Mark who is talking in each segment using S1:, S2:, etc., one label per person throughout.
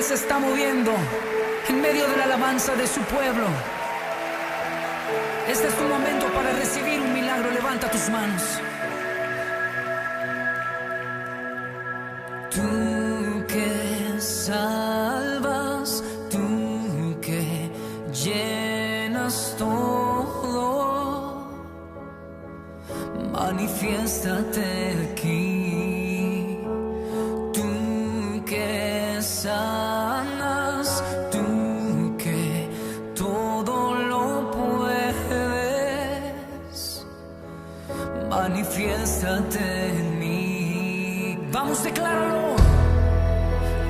S1: Él se está moviendo en medio de la alabanza de su pueblo. Este es tu momento para recibir un milagro. Levanta tus manos. Tú que salvas, tú que llenas todo, manifiéstate aquí. Tú que sanas, tú que todo lo puedes, manifiéstate en mí. Vamos, decláralo.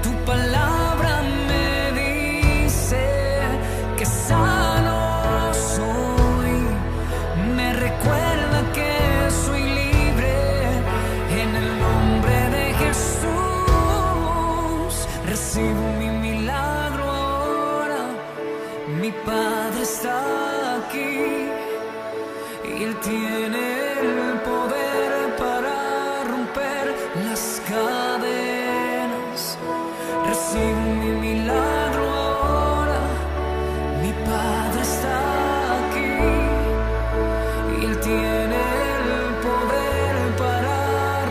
S1: Tu palabra me dice que sano soy, me recuerda que soy libre en el nombre de Jesús. Recibo mi milagro ahora, mi Padre está aquí y Él tiene el poder para romper las cadenas. Recibo mi milagro ahora, mi Padre está aquí y Él tiene el poder para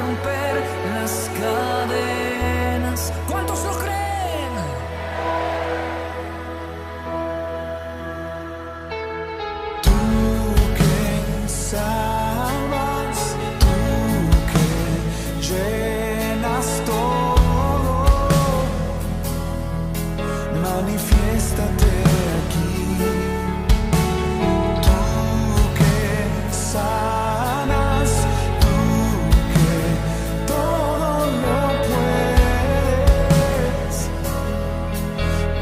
S1: romper las cadenas. ¿Cuántos lo creen?
S2: Tú que salvas, tú que llenas todo, manifiéstate aquí. Tú que sanas, tú que todo lo puedes,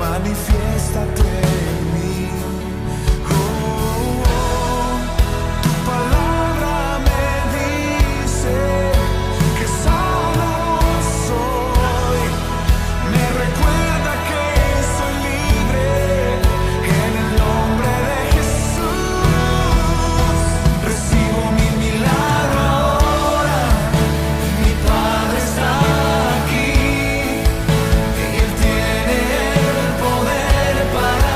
S2: manifiéstate en mí. Oh, oh, tu palabra me dice que sano soy, me recuerda que soy libre en el nombre de Jesús. Recibo mi milagro ahora, mi Padre está aquí y Él tiene el poder para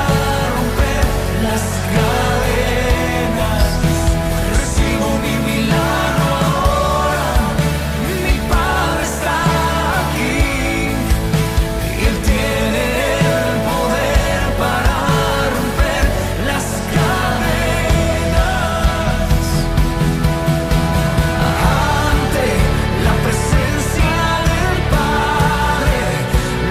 S2: romper las cadenas. Recibo mi milagro ahora, mi Padre está aquí y Él tiene el poder para romper las cadenas. Ante la presencia del Padre,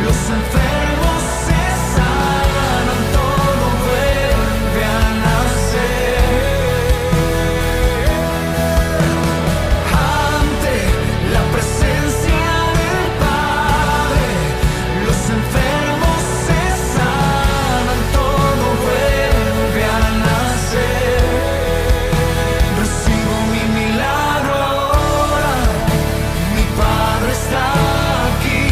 S2: los enfermos se sanan, todo vuelve a nacer. Ante la presencia del Padre, los enfermos se sanan, todo vuelve a nacer. Recibo mi milagro ahora, mi Padre está aquí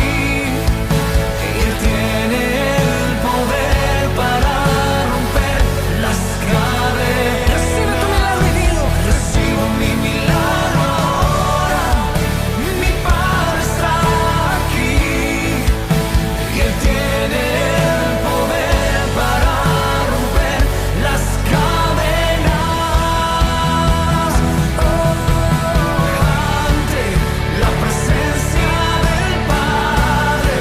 S2: y Él tiene el poder para romper las cadenas.
S1: Recibe tu milagro y dilo.
S2: Recibo mi milagro ahora, mi Padre está aquí y Él tiene el poder para romper las cadenas. Ante la presencia del Padre,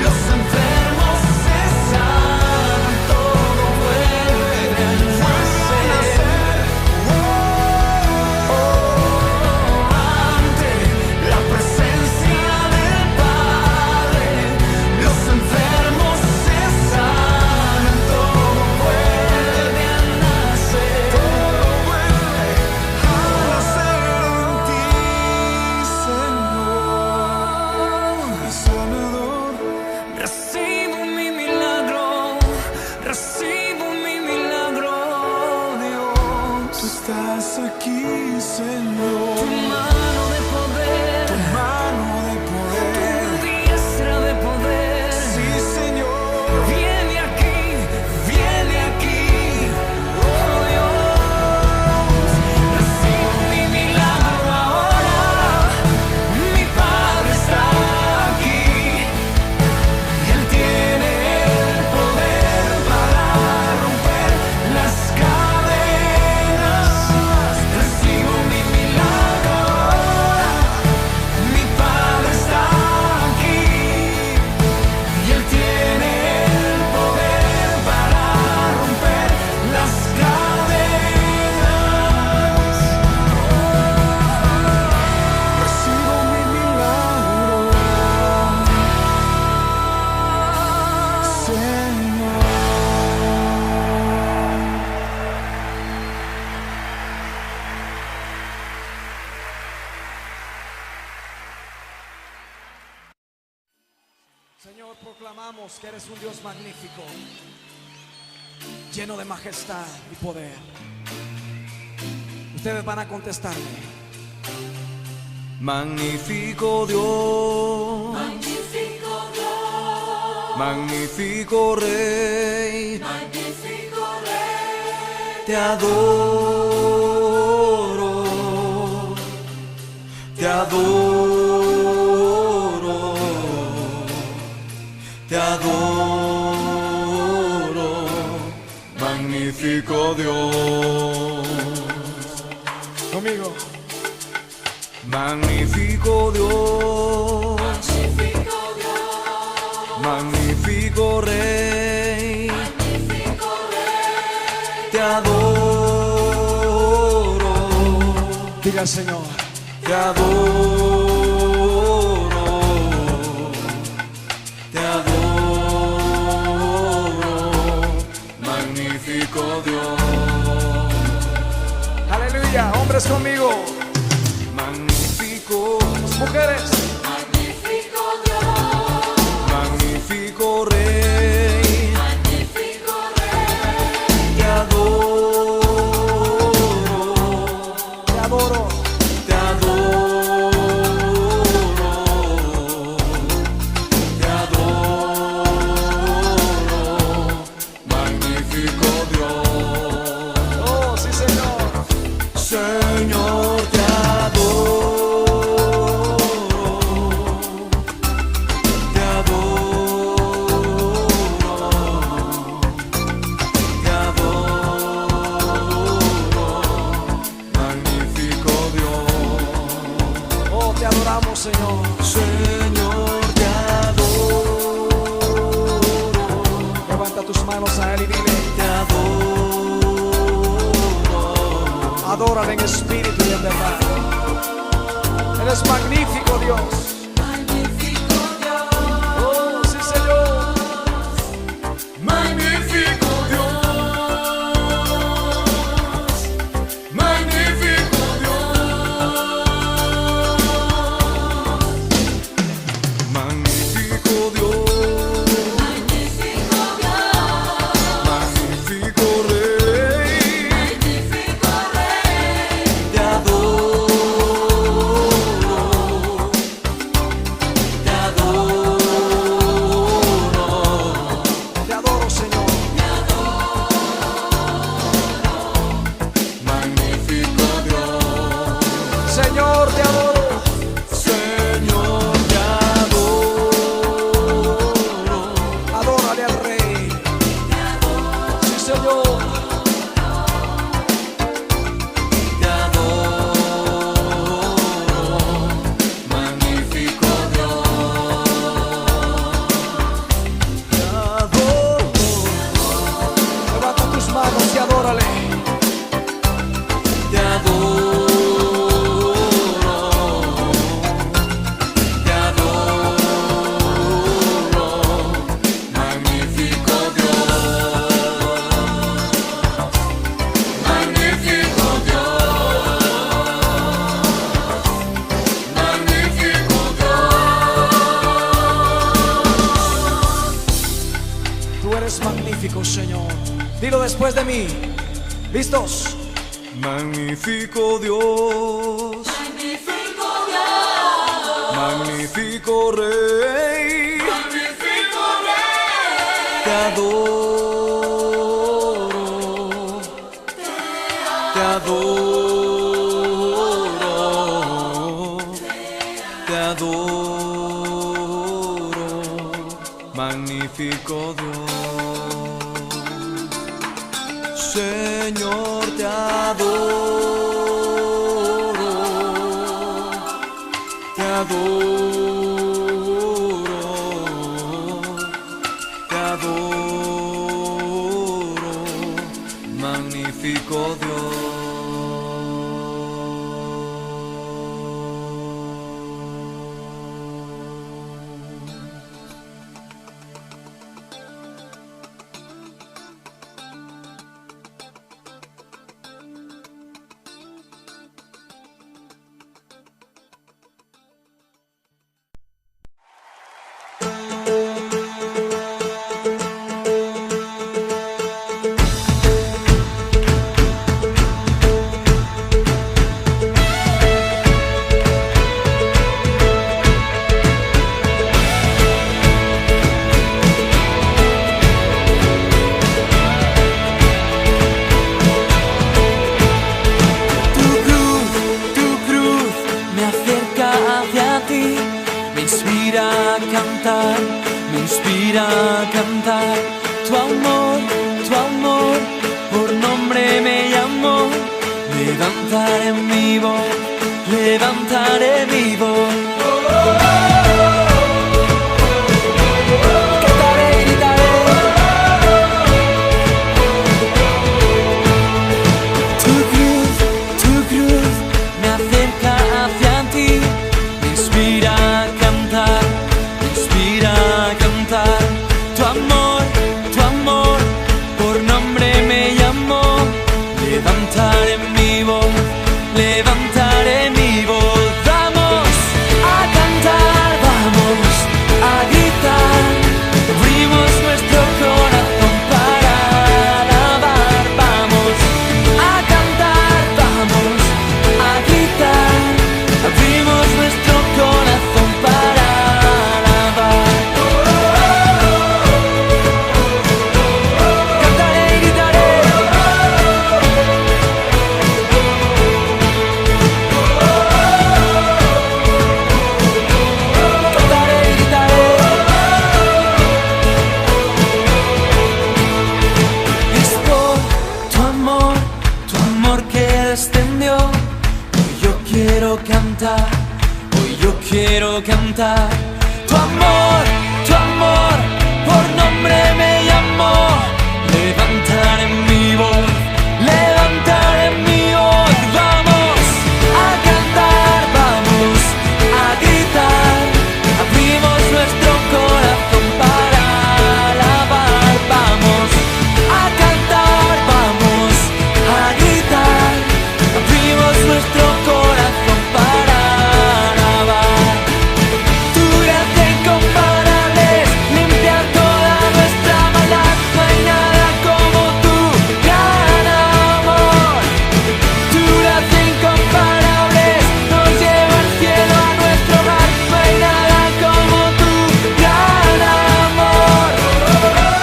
S2: los enfermos se sanan, todo vuelve a nacer. Ante la presencia del Padre, los enfermos se sanan, todo vuelve a nacer. Todo vuelve a nacer en ti, Señor, mi sanador.
S1: Recibo mi milagro, recibo mi milagro, Dios.
S2: Tú estás aquí, Señor.
S1: Tu mano de poder,
S2: Tu mano de
S1: tu
S2: poder.
S1: diestra de poder.
S2: Sí, Señor.
S1: Viene aquí, viene aquí, oh Dios. Recibo mi milagro ahora, mi Padre está aquí y Él tiene Proclamamos que eres un Dios magnífico, lleno de majestad y poder. Ustedes van a contestarme.
S2: Magnífico Dios,
S3: Magnífico Dios,
S2: magnífico Rey,
S3: magnífico Rey,
S2: te adoro, te adoro, te adoro, magnífico Dios.
S1: Conmigo.
S2: Magnífico Dios,
S3: magnífico Dios,
S2: magnífico Rey,
S3: magnífico Rey,
S2: te adoro,
S1: Diga al Señor.
S2: te adoro, te adoro, magnífico Dios.
S1: Aleluya. Hombres conmigo.
S2: Magnífico,
S1: Mujeres.
S3: magnífico Dios,
S2: magnífico Rey,
S3: magnífico Rey,
S2: te adoro,
S1: Te adoro.
S2: te adoro, te adoro, magnífico Dios.
S1: Oh, sí, Señor.
S2: Señor, te adoro, te adoro, te adoro, magnífico Dios.
S1: Oh, te adoramos, Señor.
S2: Señor, te adoro,
S1: Levanta tus manos a Él y dile.
S2: te adoro,
S1: Adórale en espíritu y en verdad. Eres magnífico, Dios.
S3: magnífico Dios,
S1: Oh, sí, Señor.
S2: magnífico Dios, magnífico Dios, magnífico Dios,
S3: magnífico Dios,
S2: magnífico Rey,
S3: magnífico Rey,
S2: te adoro, te adoro,
S1: Te adoro, Señor.
S2: magnífico Dios.
S1: Señor, te adoro.
S2: Señor, te adoro,
S1: Adórale al Rey. Sí, Señor.
S2: te adoro, magnífico Dios. Te adoro,
S1: Levanta tus manos y adórale.
S2: te adoro, te adoro, magnífico Dios, magnífico Dios, magnífico Dios.
S1: Tú eres magnífico, Señor. Dilo después de mí. ¿Listos?
S2: Magnífico Dios,
S3: magnífico Dios,
S2: magnífico Rey,
S3: magnífico Rey,
S2: te adoro, te adoro, te adoro, magnífico Dios. Señor, te adoro, te adoro, te adoro, magnífico Dios. inspira a cantar. Tu amor, por nombre me llamó. Levantaré mi voz, levantaré mi voz. Cantaré y gritaré. Tu cruz me acerca hacia ti. Me inspira a cantar, me inspira a cantar. Tu amor, por nombre me llamó. Levantaré mi voz, levantaré mi voz. Vamos a cantar, vamos a gritar. Abrimos nuestro corazón para alabar. Vamos a cantar, vamos a gritar. Abrimos nuestro corazón para alabar. Cantaré y gritaré. Cantaré y gritaré. Es por tu amor que descendió. Hoy yo quiero cantar, hoy yo quiero cantar. Tu amor, por nombre me llamó. Levantaré mi voz, levantaré mi voz. Vamos a cantar, vamos a gritar. Abrimos nuestro corazón para alabar. Vamos a cantar, vamos a gritar. Abrimos nuestro corazón para alabar. Tu gracia incomparable limpia toda nuestra maldad. No hay nada como tu gran amor. Tu gracia incomparable nos lleva al cielo, a nuestro hogar. No hay nada como tu gran amor.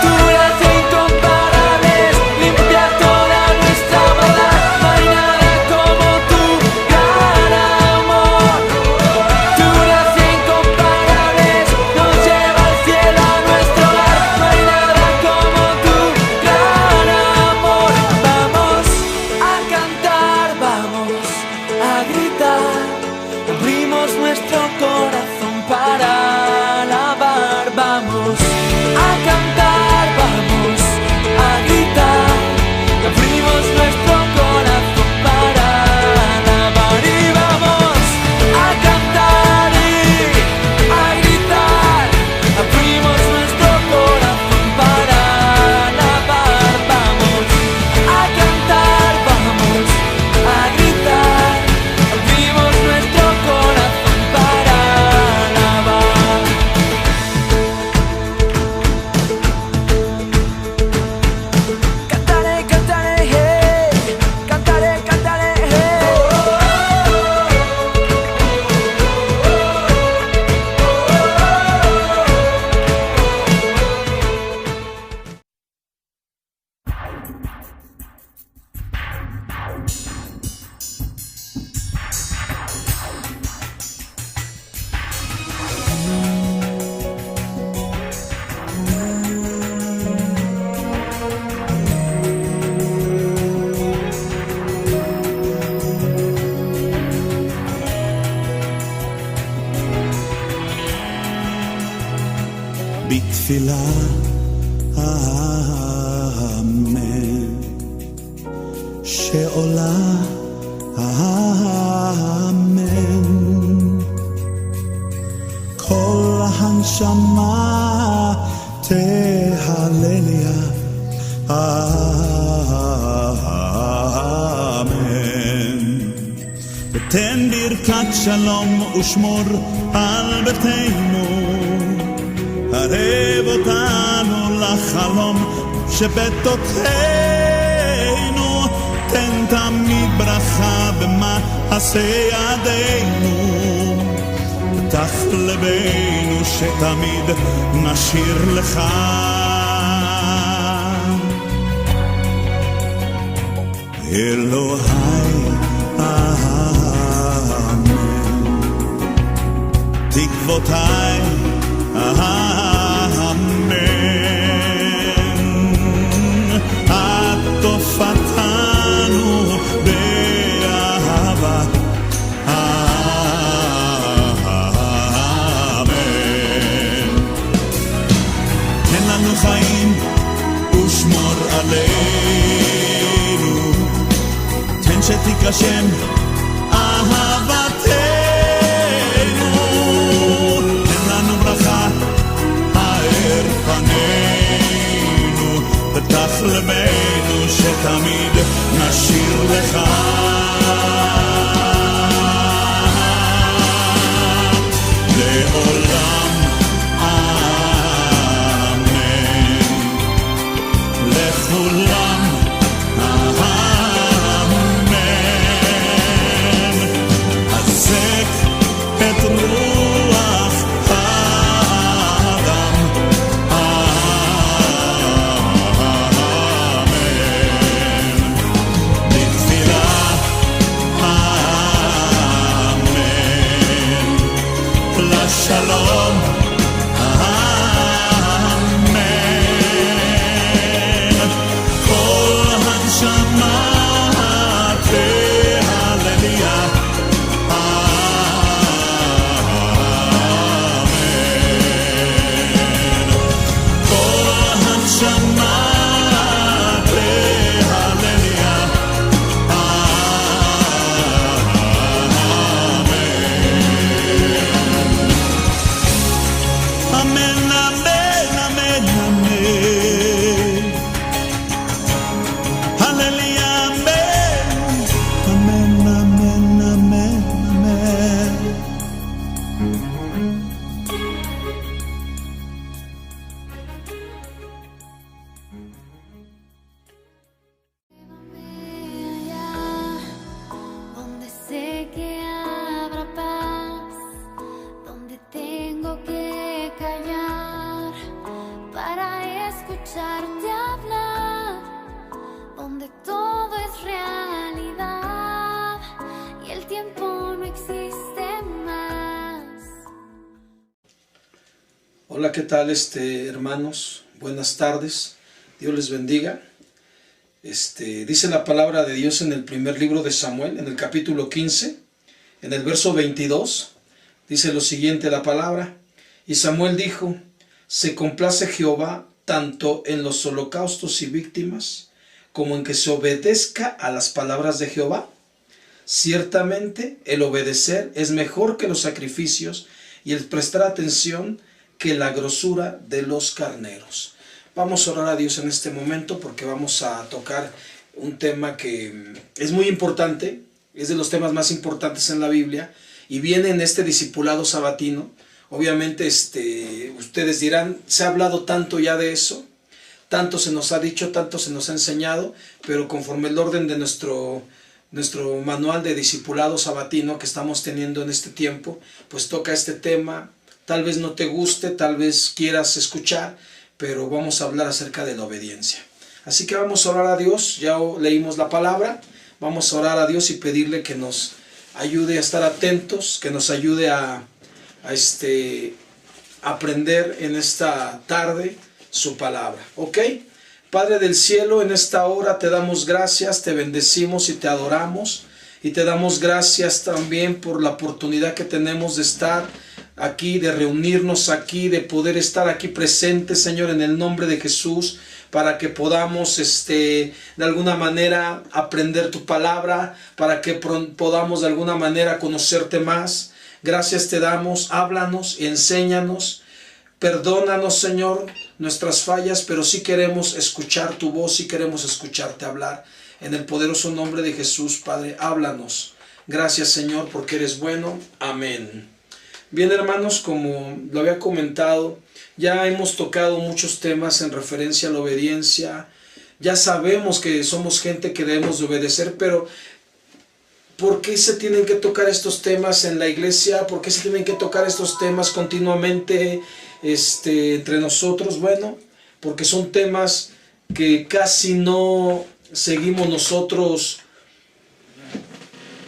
S2: Tu gracia incomparable limpia toda nuestra maldad. No hay nada como tu gran amor. Tu gracia incomparable nos lleva al cielo, a nuestro hogar. No hay nada como tu gran amor. Vamos a cantar, vamos a gritar. Abrimos nuestro corazón para alabar. Vamos a cantar, vamos a gritar. Abrimos nuestro corazón para alabar. Y vamos a cantar y a gritar. Abrimos nuestro corazón para alabar. Vamos a cantar, vamos a gritar. Abrimos nuestro corazón para alabar. Cantaré, cantaré, hey. Cantaré, cantaré, hey.
S4: בתפילה, אמן, שעולה, אמן, כל הנשמה תהלליה, אמן, ותן ברכת שלום ושמור על ביתנו, ערב אותנו לחלום שבתוכנו, תן תמיד ברכה במעשה ידינו, פתח לבנו שתמיד נשיר לך. אלוהי אמן, תקוותיי אמן, שתיכשם אהבתנו, תן לנו ברכה האר פנינו, פתח לבנו שתמיד נשיר לך. לעולם אמן, לכולם אמן. חזק את רוח האדם, אמן. בתפילה אמן, לשלום אמן. כל הנשמה תהלליה אמן. כל הנשמה תהלליה אמן, אמן, אמן, אמן. הללויה, אמן. אמן, אמן, אמן, אמן.
S5: Donde sé que habrá paz, donde tengo que callar para escucharte hablar, donde todo es realidad y el tiempo no existe más.
S1: Hola, ¿qué tal hermanos? Buenas tardes, Dios les bendiga. Dice la palabra de Dios en el primer libro de Samuel, en el capítulo 15, en el verso 22, dice lo siguiente la palabra: y Samuel dijo, se complace Jehová tanto en los holocaustos y víctimas, como en que se obedezca a las palabras de Jehová. Ciertamente el obedecer es mejor que los sacrificios, y el prestar atención que la grosura de los carneros. Vamos a orar a Dios en este momento porque vamos a tocar un tema que es muy importante, es de los temas más importantes en la Biblia y viene en este discipulado sabatino. Obviamente ustedes dirán, se ha hablado tanto ya de eso, tanto se nos ha dicho, tanto se nos ha enseñado, pero conforme el orden de nuestro manual de discipulado sabatino que estamos teniendo en este tiempo, pues toca este tema. Tal vez no te guste, tal vez quieras escuchar, pero vamos a hablar acerca de la obediencia. Así que vamos a orar a Dios, ya leímos la palabra, vamos a orar a Dios y pedirle que nos ayude a estar atentos, que nos ayude a aprender en esta tarde su palabra, ¿ok? Padre del cielo, en esta hora te damos gracias, te bendecimos y te adoramos, y te damos gracias también por la oportunidad que tenemos de estar aquí, de reunirnos aquí, de poder estar aquí presentes, Señor, en el nombre de Jesús, para que podamos de alguna manera aprender tu palabra, para que podamos de alguna manera conocerte más. Gracias te damos, háblanos y enséñanos. Perdónanos, Señor, nuestras fallas, pero sí queremos escuchar tu voz, sí queremos escucharte hablar. En el poderoso nombre de Jesús, Padre, háblanos. Gracias, Señor, porque eres bueno. Amén. Bien, hermanos, como lo había comentado, ya hemos tocado muchos temas en referencia a la obediencia. Ya sabemos que somos gente que debemos de obedecer, pero ¿por qué se tienen que tocar estos temas en la iglesia? ¿Por qué se tienen que tocar estos temas continuamente entre nosotros? Bueno, porque son temas que casi no seguimos nosotros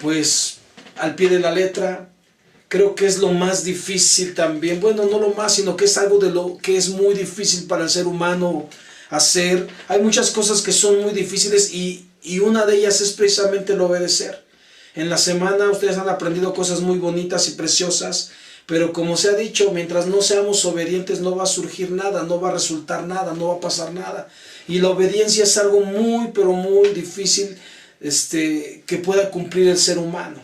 S1: pues al pie de la letra. Creo que es lo más difícil también, bueno, no lo más, sino que es algo de lo que es muy difícil para el ser humano hacer. Hay muchas cosas que son muy difíciles y una de ellas es precisamente el obedecer. En la semana ustedes han aprendido cosas muy bonitas y preciosas, pero como se ha dicho, mientras no seamos obedientes no va a surgir nada, no va a resultar nada, no va a pasar nada. Y la obediencia es algo muy, pero muy difícil que pueda cumplir el ser humano.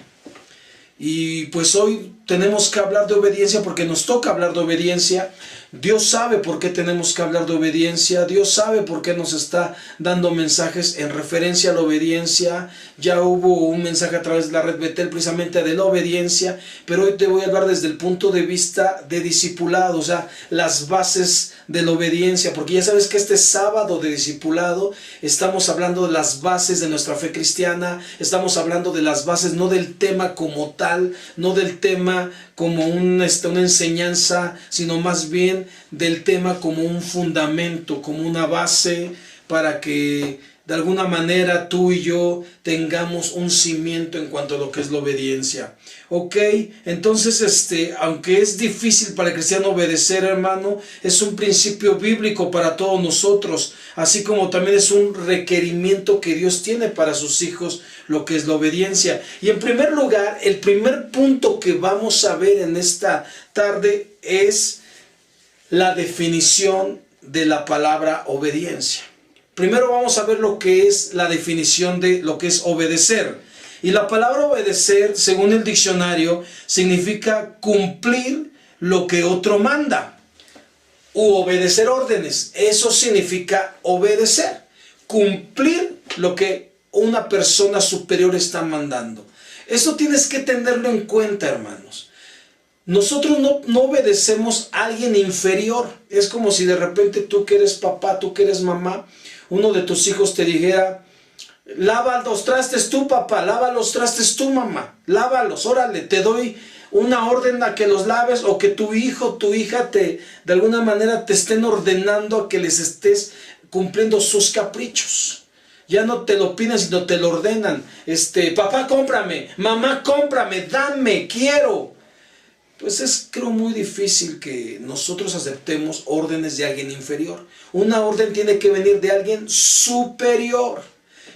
S1: Y pues hoy tenemos que hablar de obediencia porque nos toca hablar de obediencia. Dios sabe por qué tenemos que hablar de obediencia. Dios sabe por qué nos está dando mensajes en referencia a la obediencia. Ya hubo un mensaje a través de la red Betel precisamente de la obediencia, pero hoy te voy a hablar desde el punto de vista de discipulado, o sea, las bases de la obediencia, porque ya sabes que este sábado de discipulado estamos hablando de las bases de nuestra fe cristiana, estamos hablando de las bases, no del tema como tal, no del tema como una enseñanza, sino más bien del tema como un fundamento, como una base para que de alguna manera tú y yo tengamos un cimiento en cuanto a lo que es la obediencia. Ok, entonces aunque es difícil para el cristiano obedecer, hermano, es un principio bíblico para todos nosotros, así como también es un requerimiento que Dios tiene para sus hijos, lo que es la obediencia. Y en primer lugar, el primer punto que vamos a ver en esta tarde es la definición de la palabra obediencia. Primero vamos a ver lo que es la definición de lo que es obedecer. Y la palabra obedecer, según el diccionario, significa cumplir lo que otro manda u obedecer órdenes. Eso significa obedecer, cumplir lo que una persona superior está mandando. Eso tienes que tenerlo en cuenta, hermanos. Nosotros no obedecemos a alguien inferior. Es como si de repente tú que eres papá, tú que eres mamá, uno de tus hijos te dijera: lava los trastes tú, papá, lava los trastes tú, mamá, lávalos, órale, te doy una orden a que los laves, o que tu hijo, tu hija de alguna manera te estén ordenando a que les estés cumpliendo sus caprichos. Ya no te lo piden, sino te lo ordenan. Papá, cómprame, mamá, cómprame, dame, quiero. Pues es, creo, muy difícil que nosotros aceptemos órdenes de alguien inferior. Una orden tiene que venir de alguien superior.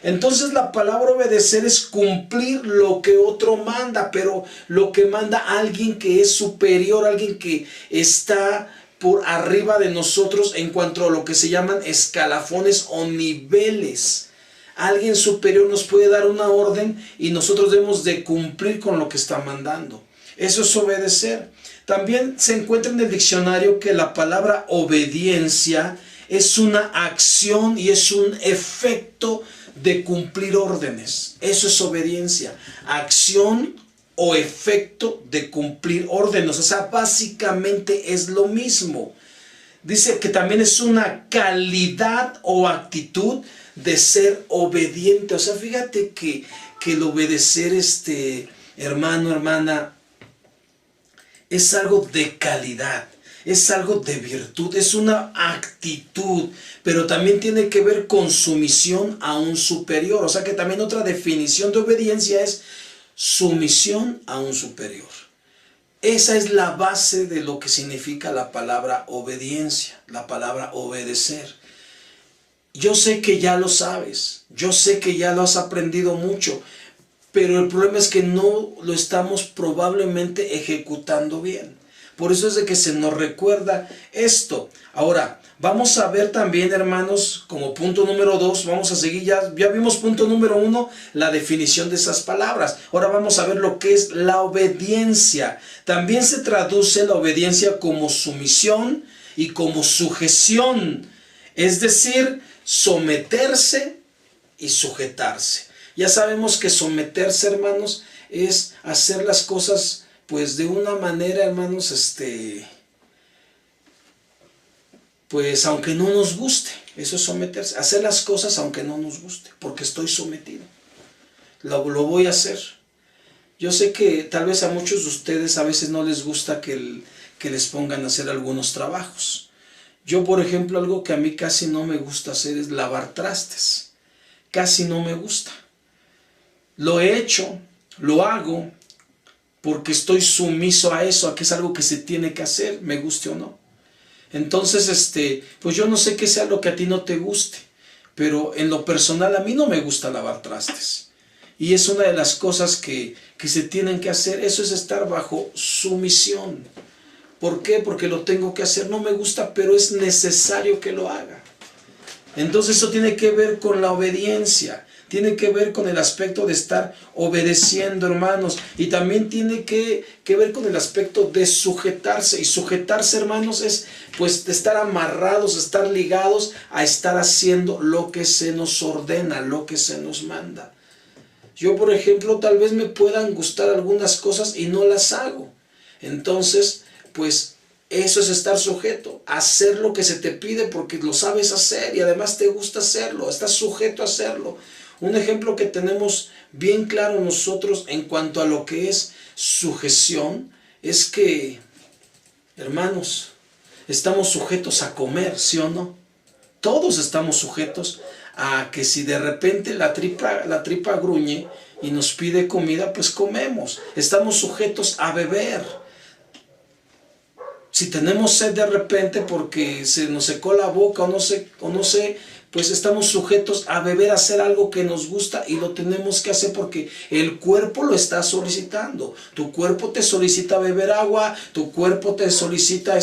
S1: Entonces la palabra obedecer es cumplir lo que otro manda, pero lo que manda alguien que es superior, alguien que está por arriba de nosotros en cuanto a lo que se llaman escalafones o niveles. Alguien superior nos puede dar una orden y nosotros debemos de cumplir con lo que está mandando. Eso es obedecer. También se encuentra en el diccionario que la palabra obediencia es una acción y es un efecto de cumplir órdenes. Eso es obediencia. Acción o efecto de cumplir órdenes. O sea, básicamente es lo mismo. Dice que también es una calidad o actitud de ser obediente. O sea, fíjate que el obedecer, hermano, hermana, es algo de calidad, es algo de virtud, es una actitud, pero también tiene que ver con sumisión a un superior. O sea que también otra definición de obediencia es sumisión a un superior. Esa es la base de lo que significa la palabra obediencia, la palabra obedecer. Yo sé que ya lo sabes, yo sé que ya lo has aprendido mucho, pero el problema es que no lo estamos probablemente ejecutando bien. Por eso es de que se nos recuerda esto. Ahora, vamos a ver también, hermanos, como punto número 2, vamos a seguir, ya vimos punto número 1, la definición de esas palabras. Ahora vamos a ver lo que es la obediencia. También se traduce la obediencia como sumisión y como sujeción. Es decir, someterse y sujetarse. Ya sabemos que someterse, hermanos, es hacer las cosas pues de una manera, hermanos, pues aunque no nos guste. Eso es someterse, hacer las cosas aunque no nos guste, porque estoy sometido. Lo voy a hacer. Yo sé que tal vez a muchos de ustedes a veces no les gusta que les pongan a hacer algunos trabajos. Yo, por ejemplo, algo que a mí casi no me gusta hacer es lavar trastes. Casi no me gusta. Lo he hecho, lo hago, porque estoy sumiso a eso, a que es algo que se tiene que hacer, me guste o no. Entonces, pues yo no sé qué sea lo que a ti no te guste, pero en lo personal a mí no me gusta lavar trastes. Y es una de las cosas que se tienen que hacer, eso es estar bajo sumisión. ¿Por qué? Porque lo tengo que hacer, no me gusta, pero es necesario que lo haga. Entonces eso tiene que ver con la obediencia, tiene que ver con el aspecto de estar obedeciendo, hermanos, y también tiene que ver con el aspecto de sujetarse. Y sujetarse, hermanos, es pues de estar amarrados, estar ligados a estar haciendo lo que se nos ordena, lo que se nos manda. Yo, por ejemplo, tal vez me puedan gustar algunas cosas y no las hago. Entonces, pues eso es estar sujeto, hacer lo que se te pide porque lo sabes hacer y además te gusta hacerlo, estás sujeto a hacerlo. Un ejemplo que tenemos bien claro nosotros en cuanto a lo que es sujeción es que, hermanos, estamos sujetos a comer, ¿sí o no? Todos estamos sujetos a que si de repente la tripa gruñe y nos pide comida, pues comemos. Estamos sujetos a beber. Si tenemos sed de repente porque se nos secó la boca o no sé, pues estamos sujetos a beber, a hacer algo que nos gusta y lo tenemos que hacer porque el cuerpo lo está solicitando. Tu cuerpo te solicita beber agua, tu cuerpo te solicita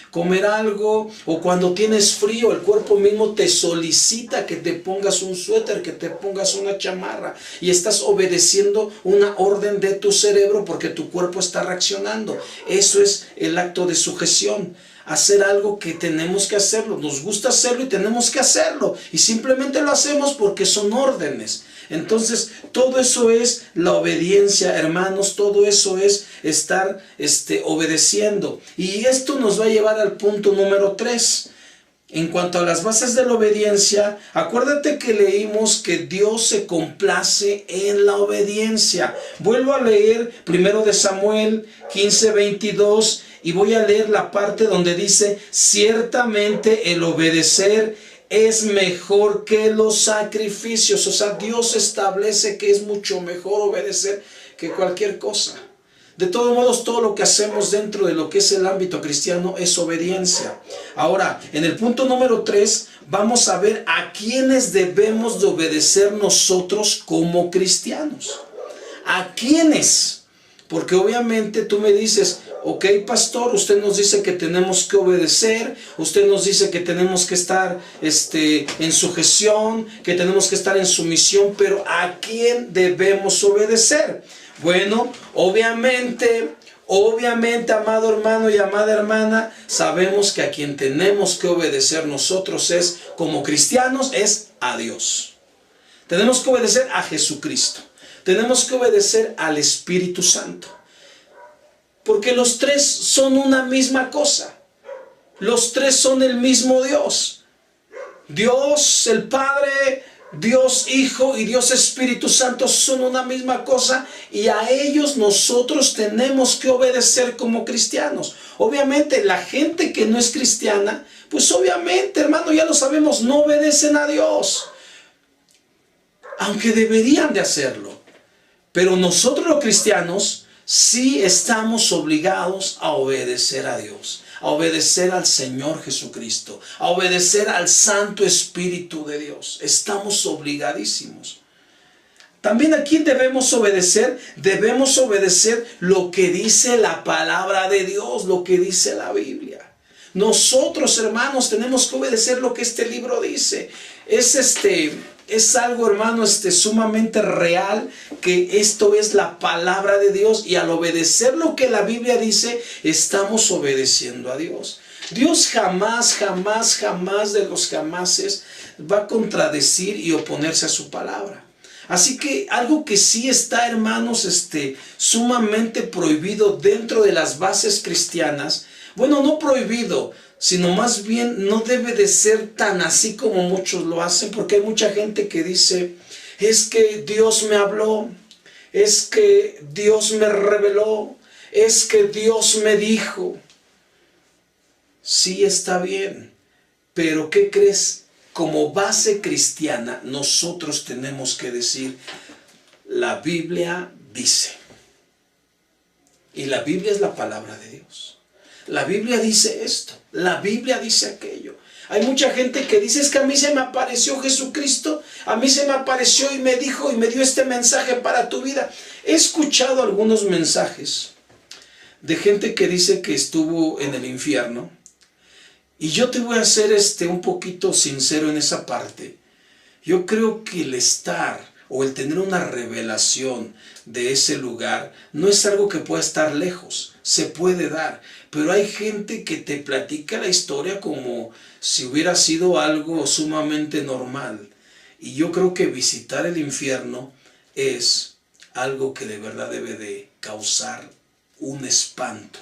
S1: comer algo, o cuando tienes frío el cuerpo mismo te solicita que te pongas un suéter, que te pongas una chamarra, y estás obedeciendo una orden de tu cerebro porque tu cuerpo está reaccionando. Eso es el acto de sujeción. Hacer algo que tenemos que hacerlo, nos gusta hacerlo y tenemos que hacerlo, y simplemente lo hacemos porque son órdenes. Entonces todo eso es la obediencia, hermanos, todo eso es estar obedeciendo. Y esto nos va a llevar al punto número 3. En cuanto a las bases de la obediencia, acuérdate que leímos que Dios se complace en la obediencia. Vuelvo a leer 1 Samuel 15:22 y voy a leer la parte donde dice: ciertamente el obedecer es mejor que los sacrificios. O sea, Dios establece que es mucho mejor obedecer que cualquier cosa. De todos modos, todo lo que hacemos dentro de lo que es el ámbito cristiano es obediencia. Ahora, en el punto número 3, vamos a ver a quiénes debemos de obedecer nosotros como cristianos. ¿A quiénes? Porque obviamente tú me dices: ok, pastor, usted nos dice que tenemos que obedecer, usted nos dice que tenemos que estar en sujeción, que tenemos que estar en sumisión, pero ¿a quién debemos obedecer? Bueno, obviamente, amado hermano y amada hermana, sabemos que a quien tenemos que obedecer nosotros como cristianos, es a Dios. Tenemos que obedecer a Jesucristo. Tenemos que obedecer al Espíritu Santo. Porque los tres son una misma cosa. Los tres son el mismo Dios. Dios el Padre, Dios Hijo y Dios Espíritu Santo son una misma cosa, y a ellos nosotros tenemos que obedecer como cristianos. Obviamente la gente que no es cristiana, pues obviamente, hermano, ya lo sabemos, no obedecen a Dios, aunque deberían de hacerlo. Pero nosotros los cristianos sí estamos obligados a obedecer a Dios, a obedecer al Señor Jesucristo, a obedecer al Santo Espíritu de Dios. Estamos obligadísimos. También a quién debemos obedecer. Debemos obedecer lo que dice la palabra de Dios, lo que dice la Biblia. Nosotros, hermanos, tenemos que obedecer lo que este libro dice. Es algo, hermano, sumamente real, que esto es la palabra de Dios, y al obedecer lo que la Biblia dice, estamos obedeciendo a Dios. Dios jamás de los jamases va a contradecir y oponerse a su palabra. Así que algo que sí está, hermanos, sumamente prohibido dentro de las bases cristianas, bueno, no prohibido, sino más bien no debe de ser tan así como muchos lo hacen, porque hay mucha gente que dice: es que Dios me habló, es que Dios me reveló, es que Dios me dijo. Sí, está bien, pero ¿qué crees? Como base cristiana nosotros tenemos que decir: la Biblia dice. Y la Biblia es la palabra de Dios. La Biblia dice esto, la Biblia dice aquello. Hay mucha gente que dice: es que a mí se me apareció Jesucristo, a mí se me apareció y me dijo y me dio este mensaje para tu vida. He escuchado algunos mensajes de gente que dice que estuvo en el infierno Y yo te voy a ser un poquito sincero en esa parte. Yo creo que el estar o el tener una revelación de ese lugar no es algo que pueda estar lejos, se puede dar, pero hay gente que te platica la historia como si hubiera sido algo sumamente normal. Y yo creo que visitar el infierno es algo que de verdad debe de causar un espanto,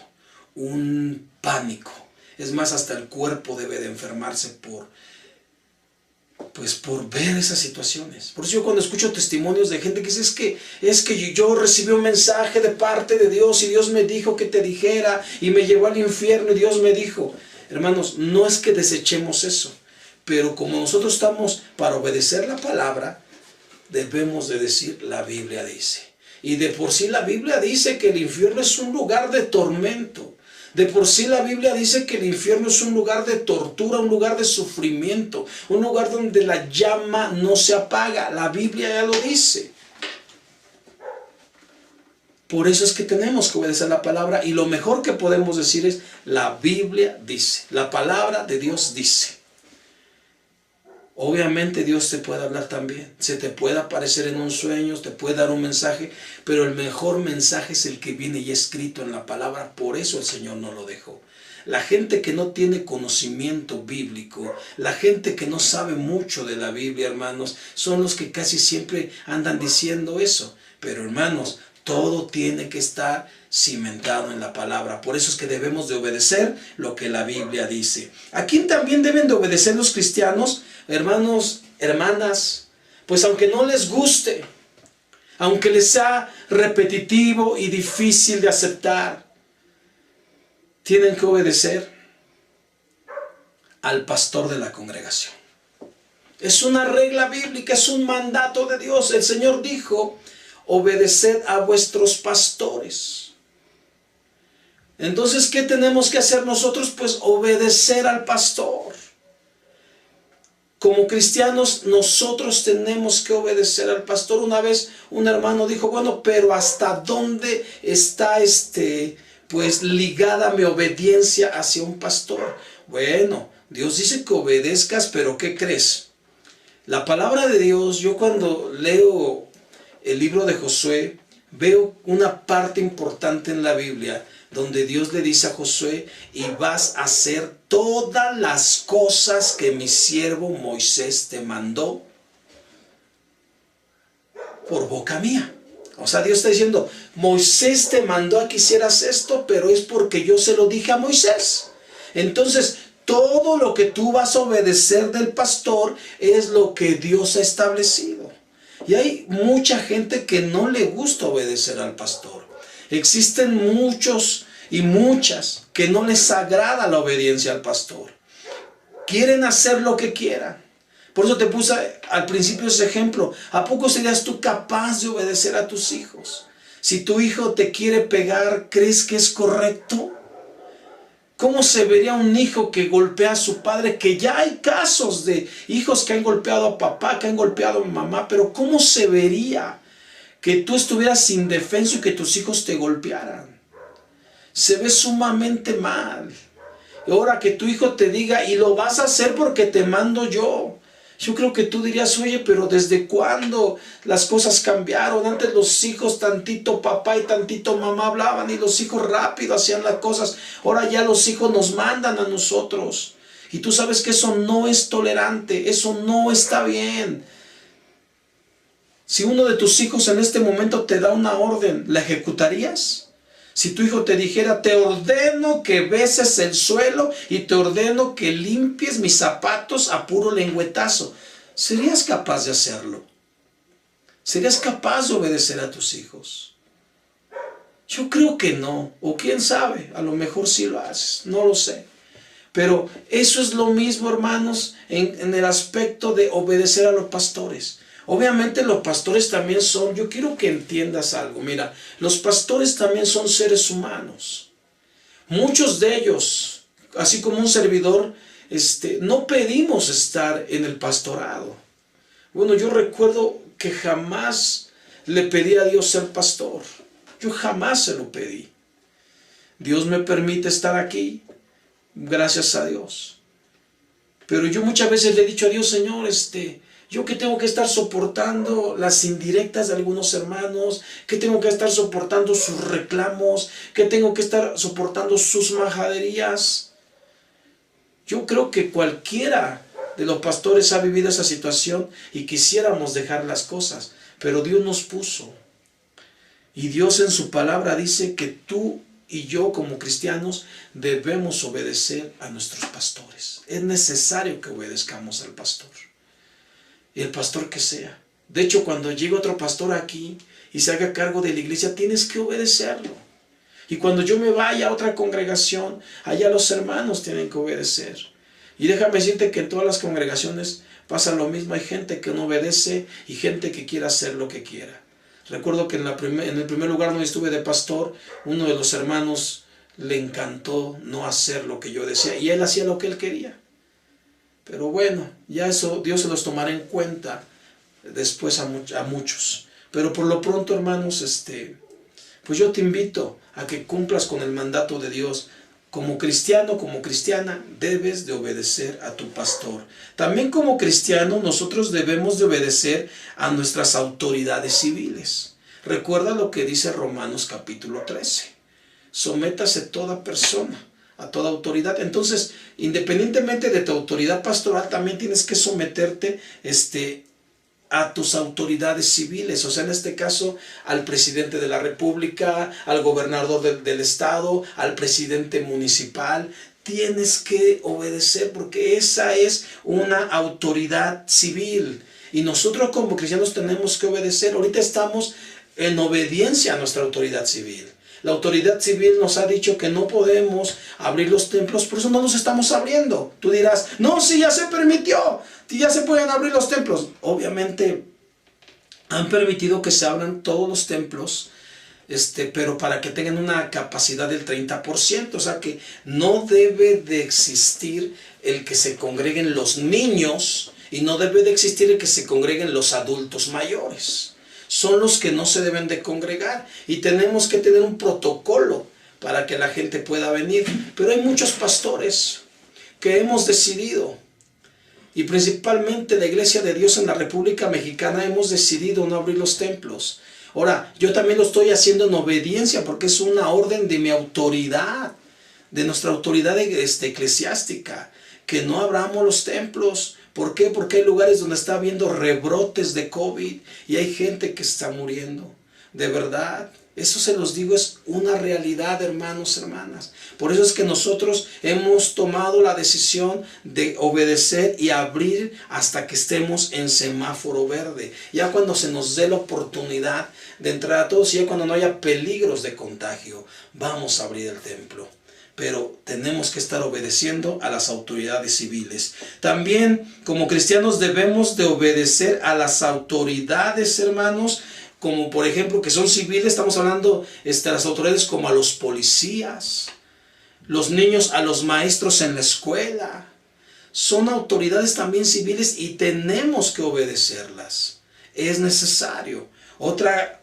S1: un pánico. Es más, hasta el cuerpo debe de enfermarse por ver esas situaciones. Por eso yo cuando escucho testimonios de gente que dice, es que yo recibí un mensaje de parte de Dios y Dios me dijo que te dijera y me llevó al infierno y Dios me dijo. Hermanos, no es que desechemos eso, pero como nosotros estamos para obedecer la palabra, debemos de decir la Biblia dice. Y de por sí la Biblia dice que el infierno es un lugar de tormento. De por sí la Biblia dice que el infierno es un lugar de tortura, un lugar de sufrimiento, un lugar donde la llama no se apaga. La Biblia ya lo dice. Por eso es que tenemos que obedecer la palabra y lo mejor que podemos decir es la Biblia dice, la palabra de Dios dice. Obviamente Dios te puede hablar también, se te puede aparecer en un sueño, te puede dar un mensaje, pero el mejor mensaje es el que viene ya escrito en la palabra, por eso el Señor no lo dejó. La gente que no tiene conocimiento bíblico, la gente que no sabe mucho de la Biblia, hermanos, son los que casi siempre andan diciendo eso. Pero hermanos, todo tiene que estar cimentado en la palabra. Por eso es que debemos de obedecer lo que la Biblia dice. ¿A quién también deben de obedecer los cristianos? Hermanos, hermanas, pues aunque no les guste, aunque les sea repetitivo y difícil de aceptar, tienen que obedecer al pastor de la congregación. Es una regla bíblica, es un mandato de Dios. El Señor dijo, obedeced a vuestros pastores. Entonces, ¿qué tenemos que hacer nosotros? Pues obedecer al pastor. Como cristianos, nosotros tenemos que obedecer al pastor. Una vez un hermano dijo, bueno, pero ¿hasta dónde está pues ligada mi obediencia hacia un pastor? Bueno, Dios dice que obedezcas, pero ¿qué crees? La palabra de Dios, yo cuando leo el libro de Josué, veo una parte importante en la Biblia donde Dios le dice a Josué, y vas a hacer todas las cosas que mi siervo Moisés te mandó por boca mía. O sea, Dios está diciendo, Moisés te mandó a que hicieras esto, pero es porque yo se lo dije a Moisés. Entonces, todo lo que tú vas a obedecer del pastor es lo que Dios ha establecido. Y hay mucha gente que no le gusta obedecer al pastor. Existen muchos y muchas que no les agrada la obediencia al pastor. Quieren hacer lo que quieran. Por eso te puse al principio ese ejemplo. ¿A poco serías tú capaz de obedecer a tus hijos? Si tu hijo te quiere pegar, ¿crees que es correcto? ¿Cómo se vería un hijo que golpea a su padre? Que ya hay casos de hijos que han golpeado a papá, que han golpeado a mamá, pero ¿cómo se vería que tú estuvieras indefenso y que tus hijos te golpearan? Se ve sumamente mal. Y ahora que tu hijo te diga, y lo vas a hacer porque te mando yo. Yo creo que tú dirías, oye, pero ¿desde cuándo las cosas cambiaron? Antes los hijos, tantito papá y tantito mamá hablaban y los hijos rápido hacían las cosas. Ahora ya los hijos nos mandan a nosotros. Y tú sabes que eso no es tolerante, eso no está bien. Si uno de tus hijos en este momento te da una orden, ¿la ejecutarías? Si tu hijo te dijera, te ordeno que beses el suelo y te ordeno que limpies mis zapatos a puro lengüetazo, ¿serías capaz de hacerlo? ¿Serías capaz de obedecer a tus hijos? Yo creo que no, o quién sabe, a lo mejor sí lo haces, no lo sé. Pero eso es lo mismo, hermanos, en el aspecto de obedecer a los pastores. Obviamente los pastores también son, yo quiero que entiendas algo, mira, los pastores también son seres humanos. Muchos de ellos, así como un servidor, no pedimos estar en el pastorado. Bueno, yo recuerdo que jamás le pedí a Dios ser pastor. Yo jamás se lo pedí. Dios me permite estar aquí, gracias a Dios. Pero yo muchas veces le he dicho a Dios, Señor, yo que tengo que estar soportando las indirectas de algunos hermanos, que tengo que estar soportando sus reclamos, que tengo que estar soportando sus majaderías. Yo creo que cualquiera de los pastores ha vivido esa situación y quisiéramos dejar las cosas, pero Dios nos puso. Y Dios en su palabra dice que tú y yo como cristianos debemos obedecer a nuestros pastores. Es necesario que obedezcamos al pastor. Y el pastor que sea. De hecho, cuando llegue otro pastor aquí y se haga cargo de la iglesia, tienes que obedecerlo. Y cuando yo me vaya a otra congregación, allá los hermanos tienen que obedecer. Y déjame decirte que en todas las congregaciones pasa lo mismo. Hay gente que no obedece y gente que quiere hacer lo que quiera. Recuerdo que en el primer lugar donde estuve de pastor, uno de los hermanos le encantó no hacer lo que yo decía y él hacía lo que él quería. Pero bueno, ya eso Dios se los tomará en cuenta después a muchos. Pero por lo pronto, hermanos, pues yo te invito a que cumplas con el mandato de Dios. Como cristiano, como cristiana, debes de obedecer a tu pastor. También como cristiano, nosotros debemos de obedecer a nuestras autoridades civiles. Recuerda lo que dice Romanos capítulo 13. Sométase toda persona a toda autoridad. Entonces, independientemente de tu autoridad pastoral, también tienes que someterte a tus autoridades civiles, o sea, en este caso, al presidente de la República, al gobernador del estado, al presidente municipal. Tienes que obedecer porque esa es una autoridad civil. Y nosotros como cristianos tenemos que obedecer. Ahorita estamos en obediencia a nuestra autoridad civil. La autoridad civil nos ha dicho que no podemos abrir los templos, por eso no los estamos abriendo. Tú dirás, no, sí, ya se permitió, ya se pueden abrir los templos. Obviamente han permitido que se abran todos los templos, pero para que tengan una capacidad del 30%, o sea que no debe de existir el que se congreguen los niños y no debe de existir el que se congreguen los adultos mayores. Son los que no se deben de congregar y tenemos que tener un protocolo para que la gente pueda venir. Pero hay muchos pastores que hemos decidido, y principalmente la Iglesia de Dios en la República Mexicana, hemos decidido no abrir los templos. Ahora, yo también lo estoy haciendo en obediencia porque es una orden de mi autoridad, de nuestra autoridad eclesiástica, que no abramos los templos. ¿Por qué? Porque hay lugares donde está habiendo rebrotes de COVID y hay gente que está muriendo. De verdad, eso se los digo, es una realidad, hermanos, hermanas. Por eso es que nosotros hemos tomado la decisión de obedecer y abrir hasta que estemos en semáforo verde. Ya cuando se nos dé la oportunidad de entrar a todos y ya cuando no haya peligros de contagio, vamos a abrir el templo. Pero tenemos que estar obedeciendo a las autoridades civiles. También como cristianos debemos de obedecer a las autoridades, hermanos, como por ejemplo que son civiles. Estamos hablando de las autoridades como a los policías, los niños a los maestros en la escuela. Son autoridades también civiles y tenemos que obedecerlas. Es necesario. Otra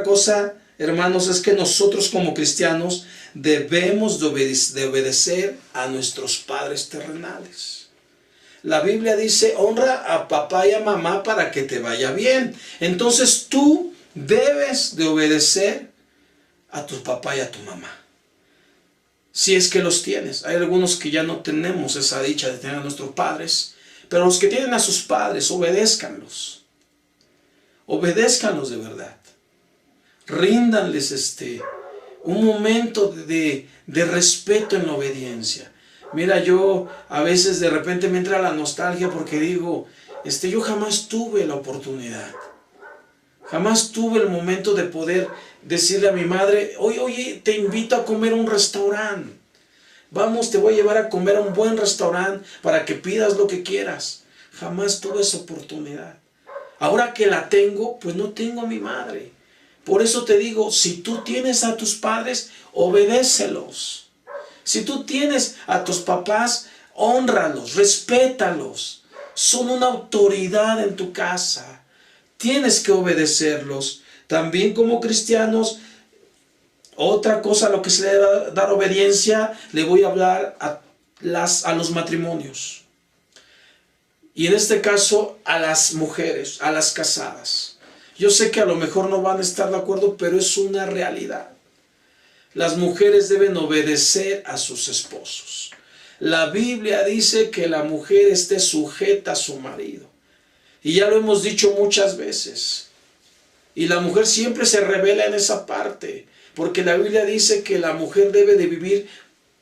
S1: cosa, hermanos, es que nosotros como cristianos debemos de obedecer a nuestros padres terrenales. La Biblia dice, honra a papá y a mamá para que te vaya bien. Entonces tú debes de obedecer a tu papá y a tu mamá. Si es que los tienes. Hay algunos que ya no tenemos esa dicha de tener a nuestros padres, pero los que tienen a sus padres, obedézcanlos. Obedézcanlos de verdad. Ríndanles un momento de respeto en la obediencia. Mira, yo a veces de repente me entra la nostalgia porque digo, yo jamás tuve la oportunidad. Jamás tuve el momento de poder decirle a mi madre, oye, te invito a comer a un restaurante. Vamos, te voy a llevar a comer a un buen restaurante para que pidas lo que quieras. Jamás tuve esa oportunidad. Ahora que la tengo, pues no tengo a mi madre. Por eso te digo, si tú tienes a tus padres, obedécelos. Si tú tienes a tus papás, hónralos, respétalos. Son una autoridad en tu casa. Tienes que obedecerlos. También como cristianos, otra cosa a lo que se le debe dar obediencia, le voy a hablar a los matrimonios. Y en este caso a las mujeres, a las casadas. Yo sé que a lo mejor no van a estar de acuerdo, pero es una realidad. Las mujeres deben obedecer a sus esposos. La Biblia dice que la mujer esté sujeta a su marido. Y ya lo hemos dicho muchas veces. Y la mujer siempre se revela en esa parte. Porque la Biblia dice que la mujer debe de vivir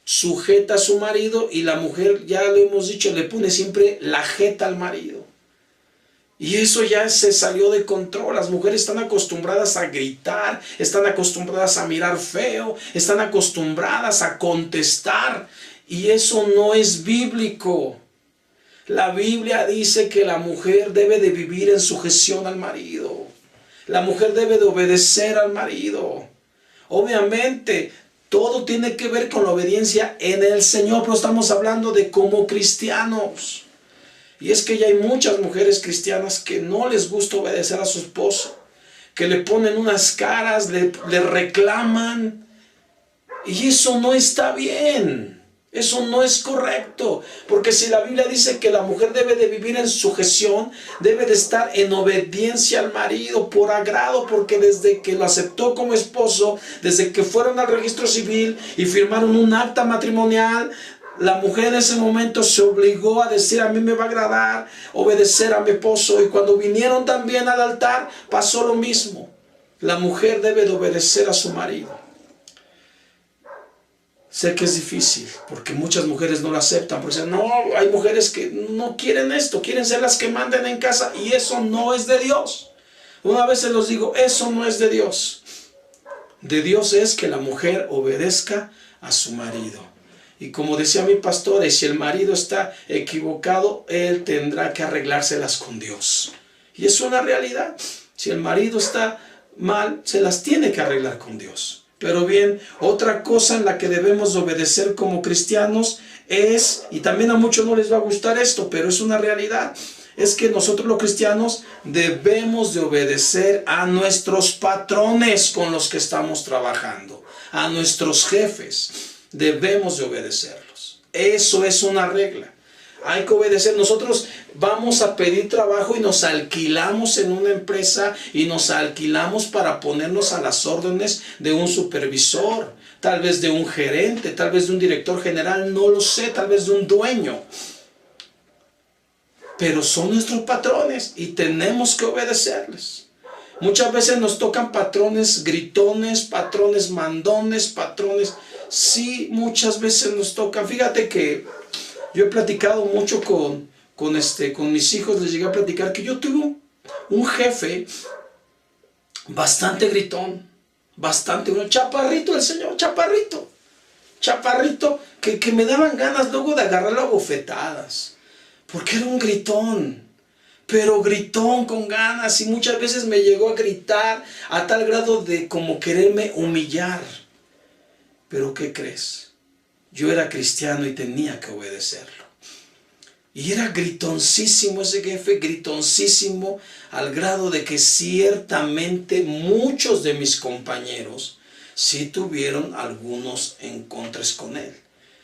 S1: sujeta a su marido. Y la mujer, ya lo hemos dicho, le pone siempre la jeta al marido. Y eso ya se salió de control. Las mujeres están acostumbradas a gritar, están acostumbradas a mirar feo, están acostumbradas a contestar. Y eso no es bíblico. La Biblia dice que la mujer debe de vivir en sujeción al marido. La mujer debe de obedecer al marido. Obviamente, todo tiene que ver con la obediencia en el Señor, pero estamos hablando de como cristianos. Y es que ya hay muchas mujeres cristianas que no les gusta obedecer a su esposo, que le ponen unas caras, le reclaman. Y eso no está bien. Eso no es correcto, porque si la Biblia dice que la mujer debe de vivir en sujeción, debe de estar en obediencia al marido por agrado, porque desde que lo aceptó como esposo, desde que fueron al registro civil y firmaron un acta matrimonial, la mujer en ese momento se obligó a decir: a mí me va a agradar obedecer a mi esposo. Y cuando vinieron también al altar, pasó lo mismo. La mujer debe de obedecer a su marido. Sé que es difícil, porque muchas mujeres no lo aceptan, porque dicen: no, hay mujeres que no quieren esto, quieren ser las que manden en casa, y eso no es de Dios. Una vez se los digo, eso no es de Dios. De Dios es que la mujer obedezca a su marido. Y como decía mi pastor, si el marido está equivocado, él tendrá que arreglárselas con Dios. Y es una realidad. Si el marido está mal, se las tiene que arreglar con Dios. Pero bien, otra cosa en la que debemos obedecer como cristianos es, y también a muchos no les va a gustar esto, pero es una realidad, es que nosotros los cristianos debemos de obedecer a nuestros patrones con los que estamos trabajando, a nuestros jefes, debemos de obedecerlos. Eso es una regla. Hay que obedecer. Nosotros vamos a pedir trabajo y nos alquilamos en una empresa y nos alquilamos para ponernos a las órdenes de un supervisor, tal vez de un gerente, tal vez de un director general, no lo sé, tal vez de un dueño. Pero son nuestros patrones y tenemos que obedecerles. Muchas veces nos tocan patrones gritones, patrones mandones, patrones... Sí, muchas veces nos tocan. Fíjate que yo he platicado mucho con mis hijos, les llegué a platicar que yo tuve un jefe bastante gritón, un chaparrito, el señor, chaparrito, que me daban ganas luego de agarrarlo a bofetadas, porque era un gritón, pero gritón con ganas, y muchas veces me llegó a gritar a tal grado de como quererme humillar. Pero ¿qué crees? Yo era cristiano y tenía que obedecerlo. Y era gritoncísimo ese jefe, gritoncísimo, al grado de que ciertamente muchos de mis compañeros sí tuvieron algunos encontres con él.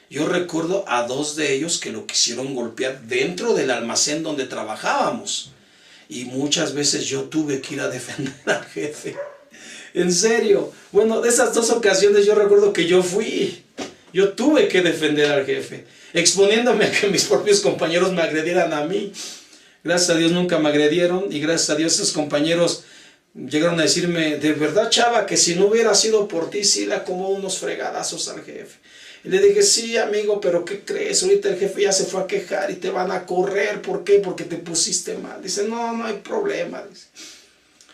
S1: Yo recuerdo a 2 de ellos que lo quisieron golpear dentro del almacén donde trabajábamos. Y muchas veces yo tuve que ir a defender al jefe. En serio. Bueno, de esas 2 ocasiones yo recuerdo que yo tuve que defender al jefe, exponiéndome a que mis propios compañeros me agredieran a mí. Gracias a Dios nunca me agredieron, y gracias a Dios esos compañeros llegaron a decirme: de verdad, chava, que si no hubiera sido por ti, sí le acomodó unos fregadazos al jefe. Y le dije: sí, amigo, pero ¿qué crees? Ahorita el jefe ya se fue a quejar y te van a correr. ¿Por qué? Porque te pusiste mal. Dice: no hay problema. Dice: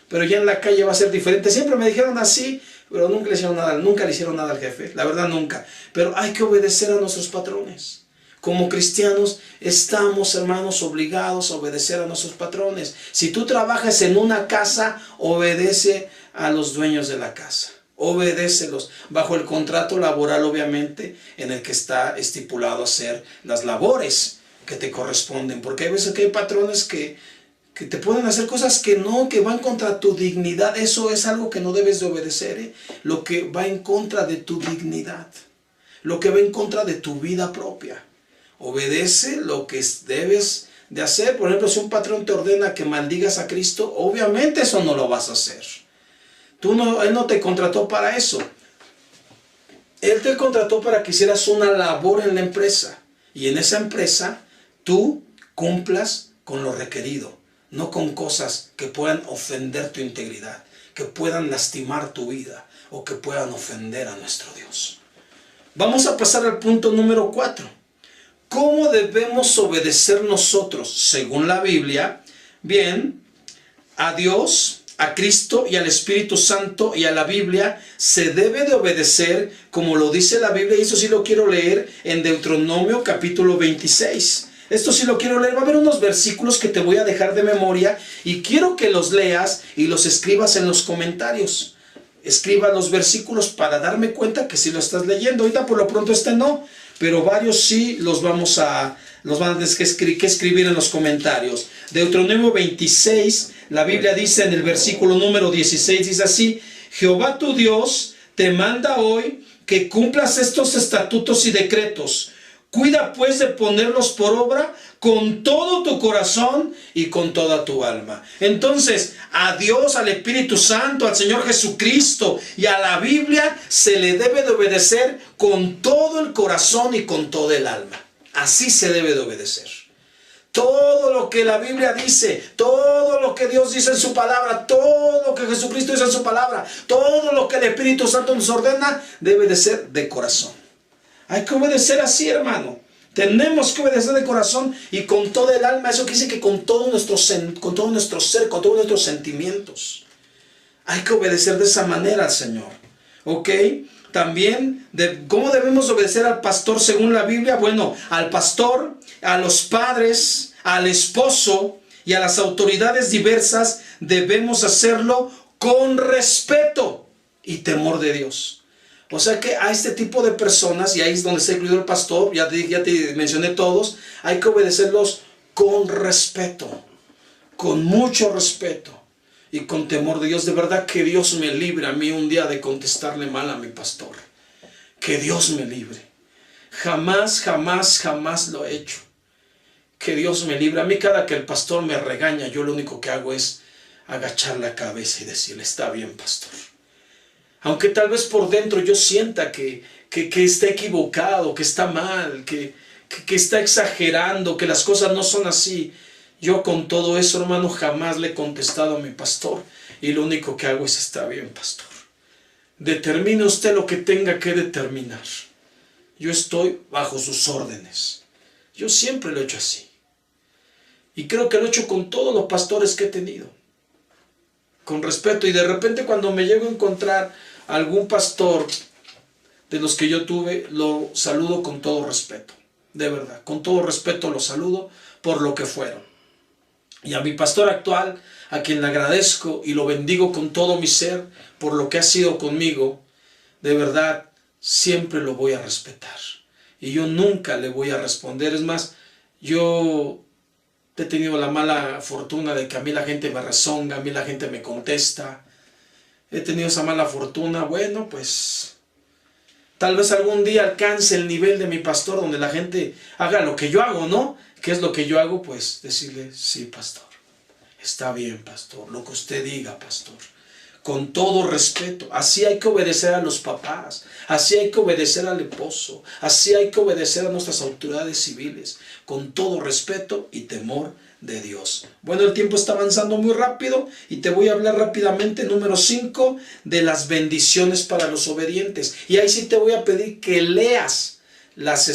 S1: pero ya en la calle va a ser diferente. Siempre me dijeron así, pero nunca le hicieron nada al jefe, la verdad nunca. Pero hay que obedecer a nuestros patrones. Como cristianos estamos, hermanos, obligados a obedecer a nuestros patrones. Si tú trabajas en una casa, obedece a los dueños de la casa. Obedécelos bajo el contrato laboral, obviamente, en el que está estipulado hacer las labores que te corresponden. Porque hay veces que hay patrones que te pueden hacer cosas que van contra tu dignidad. Eso es algo que no debes de obedecer, Lo que va en contra de tu dignidad, lo que va en contra de tu vida propia. Obedece lo que debes de hacer. Por ejemplo, si un patrón te ordena que maldigas a Cristo, obviamente eso no lo vas a hacer. Él no te contrató para eso. Él te contrató para que hicieras una labor en la empresa. Y en esa empresa tú cumplas con lo requerido, no con cosas que puedan ofender tu integridad, que puedan lastimar tu vida o que puedan ofender a nuestro Dios. Vamos a pasar al punto número 4. ¿Cómo debemos obedecer nosotros, según la Biblia? Bien, a Dios, a Cristo y al Espíritu Santo y a la Biblia se debe de obedecer como lo dice la Biblia, y eso sí lo quiero leer en Deuteronomio capítulo 26. Esto sí lo quiero leer. Va a haber unos versículos que te voy a dejar de memoria y quiero que los leas y los escribas en los comentarios. Escriba los versículos para darme cuenta que sí lo estás leyendo. Ahorita por lo pronto no, pero varios sí los van a tener que escribir en los comentarios. Deuteronomio 26, la Biblia dice en el versículo número 16, dice así: Jehová tu Dios te manda hoy que cumplas estos estatutos y decretos. Cuida pues de ponerlos por obra con todo tu corazón y con toda tu alma. Entonces, a Dios, al Espíritu Santo, al Señor Jesucristo y a la Biblia se le debe de obedecer con todo el corazón y con toda el alma. Así se debe de obedecer. Todo lo que la Biblia dice, todo lo que Dios dice en su palabra, todo lo que Jesucristo dice en su palabra, todo lo que el Espíritu Santo nos ordena, debe de ser de corazón. Hay que obedecer así, hermano. Tenemos que obedecer de corazón y con todo el alma. Eso quiere decir que con todo nuestro ser, con todos nuestros sentimientos. Hay que obedecer de esa manera al Señor. ¿Ok? También, ¿cómo debemos obedecer al pastor según la Biblia? Bueno, al pastor, a los padres, al esposo y a las autoridades diversas debemos hacerlo con respeto y temor de Dios. O sea que a este tipo de personas, y ahí es donde está incluido el pastor, ya te mencioné todos, hay que obedecerlos con respeto, con mucho respeto y con temor de Dios. De verdad que Dios me libre a mí un día de contestarle mal a mi pastor. Que Dios me libre. Jamás, jamás, jamás lo he hecho. Que Dios me libre. A mí cada que el pastor me regaña, yo lo único que hago es agachar la cabeza y decirle: está bien, pastor. Aunque tal vez por dentro yo sienta que está equivocado, que está mal, que está exagerando, que las cosas no son así. Yo con todo eso, hermano, jamás le he contestado a mi pastor. Y lo único que hago es: está bien, pastor. Determine usted lo que tenga que determinar. Yo estoy bajo sus órdenes. Yo siempre lo he hecho así. Y creo que lo he hecho con todos los pastores que he tenido. Con respeto. Y de repente cuando me llego a encontrar algún pastor de los que yo tuve, lo saludo con todo respeto. De verdad, con todo respeto lo saludo por lo que fueron. Y a mi pastor actual, a quien le agradezco y lo bendigo con todo mi ser por lo que ha sido conmigo, de verdad, siempre lo voy a respetar. Y yo nunca le voy a responder. Es más, yo he tenido la mala fortuna de que a mí la gente me rezonga, a mí la gente me contesta. He tenido esa mala fortuna. Bueno, pues tal vez algún día alcance el nivel de mi pastor donde la gente haga lo que yo hago, ¿no? ¿Qué es lo que yo hago? Pues decirle: sí, pastor, está bien, pastor, lo que usted diga, pastor. Con todo respeto. Así hay que obedecer a los papás, así hay que obedecer al esposo, así hay que obedecer a nuestras autoridades civiles, con todo respeto y temor de Dios. Bueno, el tiempo está avanzando muy rápido y te voy a hablar rápidamente, número 5, de las bendiciones para los obedientes. Y ahí sí te voy a pedir que leas las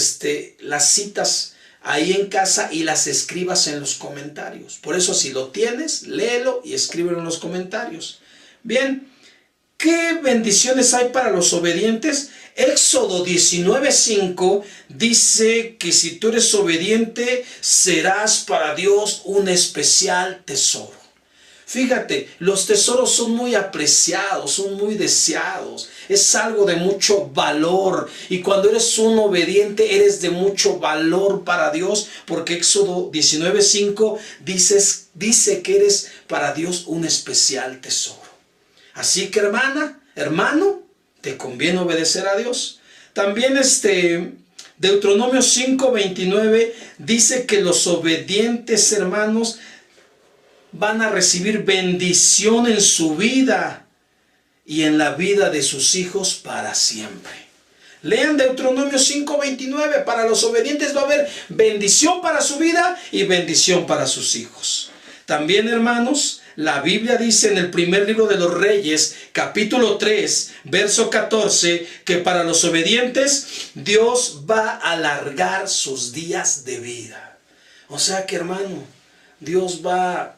S1: citas ahí en casa y las escribas en los comentarios. Por eso, si lo tienes, léelo y escríbelo en los comentarios. Bien, ¿qué bendiciones hay para los obedientes? Éxodo 19:5 dice que si tú eres obediente, serás para Dios un especial tesoro. Fíjate, los tesoros son muy apreciados, son muy deseados. Es algo de mucho valor. Y cuando eres un obediente, eres de mucho valor para Dios. Porque Éxodo 19:5 dice que eres para Dios un especial tesoro. Así que, hermano, te conviene obedecer a Dios. También Deuteronomio 5:29 dice que los obedientes, hermanos, van a recibir bendición en su vida y en la vida de sus hijos para siempre. Lean Deuteronomio 5:29. Para los obedientes va a haber bendición para su vida y bendición para sus hijos. También, hermanos, la Biblia dice en el primer libro de los Reyes, capítulo 3, verso 14, que para los obedientes Dios va a alargar sus días de vida. O sea que, hermano, Dios va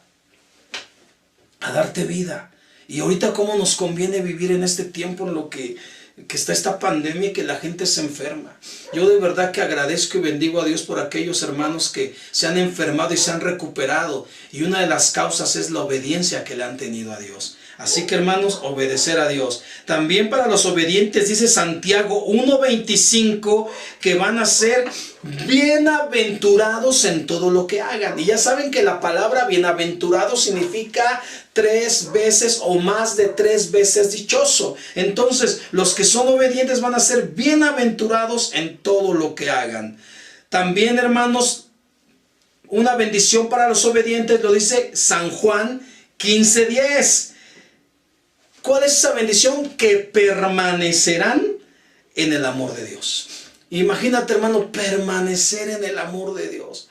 S1: a darte vida. Y ahorita cómo nos conviene vivir en este tiempo en lo que está esta pandemia y que la gente se enferma. Yo de verdad que agradezco y bendigo a Dios por aquellos hermanos que se han enfermado y se han recuperado. Y una de las causas es la obediencia que le han tenido a Dios. Así que, hermanos, obedecer a Dios. También para los obedientes dice Santiago 1:25 que van a ser bienaventurados en todo lo que hagan. Y ya saben que la palabra bienaventurado significa 3 veces o más de 3 veces dichoso. Entonces, los que son obedientes van a ser bienaventurados en todo lo que hagan. También, hermanos, una bendición para los obedientes lo dice San Juan 15:10. ¿Cuál es esa bendición? Que permanecerán en el amor de Dios. Imagínate, hermano, permanecer en el amor de Dios.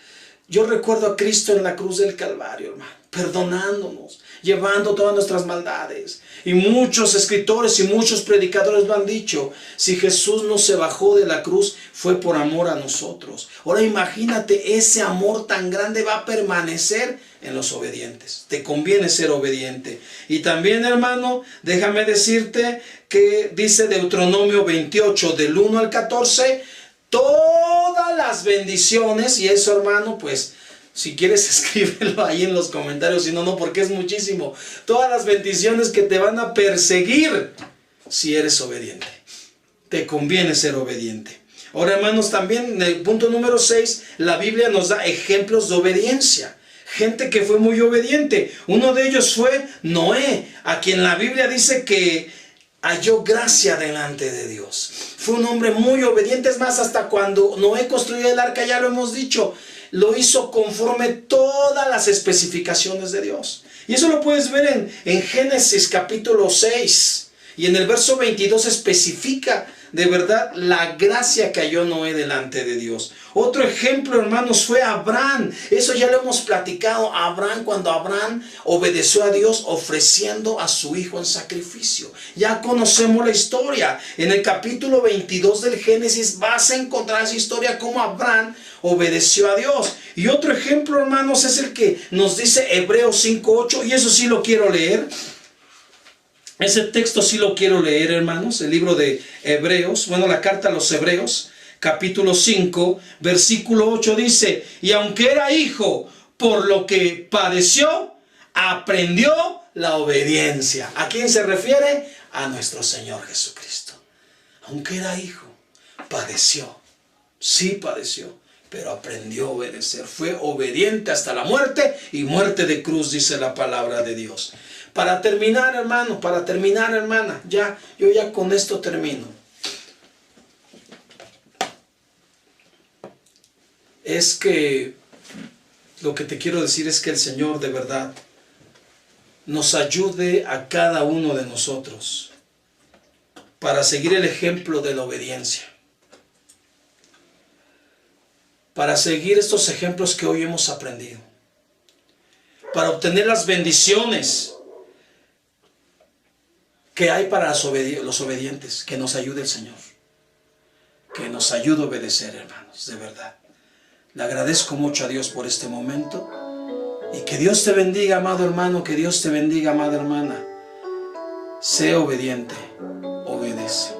S1: Yo recuerdo a Cristo en la cruz del Calvario, hermano, perdonándonos, llevando todas nuestras maldades. Y muchos escritores y muchos predicadores lo han dicho. Si Jesús no se bajó de la cruz, fue por amor a nosotros. Ahora imagínate, ese amor tan grande va a permanecer en los obedientes. Te conviene ser obediente. Y también, hermano, déjame decirte que dice Deuteronomio 28, del 1 al 14, todas las bendiciones, y eso, hermano, pues, si quieres escríbelo ahí en los comentarios, si no, no, porque es muchísimo. Todas las bendiciones que te van a perseguir si eres obediente. Te conviene ser obediente. Ahora, hermanos, también en el punto número 6, la Biblia nos da ejemplos de obediencia. Gente que fue muy obediente. Uno de ellos fue Noé, a quien la Biblia dice que halló gracia delante de Dios. Fue un hombre muy obediente. Es más, hasta cuando Noé construyó el arca, ya lo hemos dicho, lo hizo conforme todas las especificaciones de Dios. Y eso lo puedes ver en Génesis capítulo 6. Y en el verso 22 especifica de verdad la gracia que halló Noé delante de Dios. Otro ejemplo, hermanos, fue Abraham. Eso ya lo hemos platicado. Abraham, cuando Abraham obedeció a Dios ofreciendo a su hijo en sacrificio. Ya conocemos la historia. En el capítulo 22 del Génesis vas a encontrar esa historia, cómo Abraham obedeció a Dios. Y otro ejemplo, hermanos, es el que nos dice Hebreos 5:8, y eso sí lo quiero leer. Ese texto sí lo quiero leer, hermanos, el libro de Hebreos, bueno, la carta a los Hebreos, capítulo 5, versículo 8 dice, y aunque era hijo, por lo que padeció, aprendió la obediencia. ¿A quién se refiere? A nuestro Señor Jesucristo. Aunque era hijo, padeció, sí padeció, pero aprendió a obedecer. Fue obediente hasta la muerte y muerte de cruz, dice la palabra de Dios. Para terminar, hermano, para terminar, hermana, yo ya con esto termino. Es que lo que te quiero decir es que el Señor de verdad nos ayude a cada uno de nosotros para seguir el ejemplo de la obediencia. Para seguir estos ejemplos que hoy hemos aprendido. Para obtener las bendiciones que hay para los obedientes. Que nos ayude el Señor. Que nos ayude a obedecer, hermanos, de verdad. Le agradezco mucho a Dios por este momento. Y que Dios te bendiga, amado hermano. Que Dios te bendiga, amada hermana. Sé obediente. Obedece.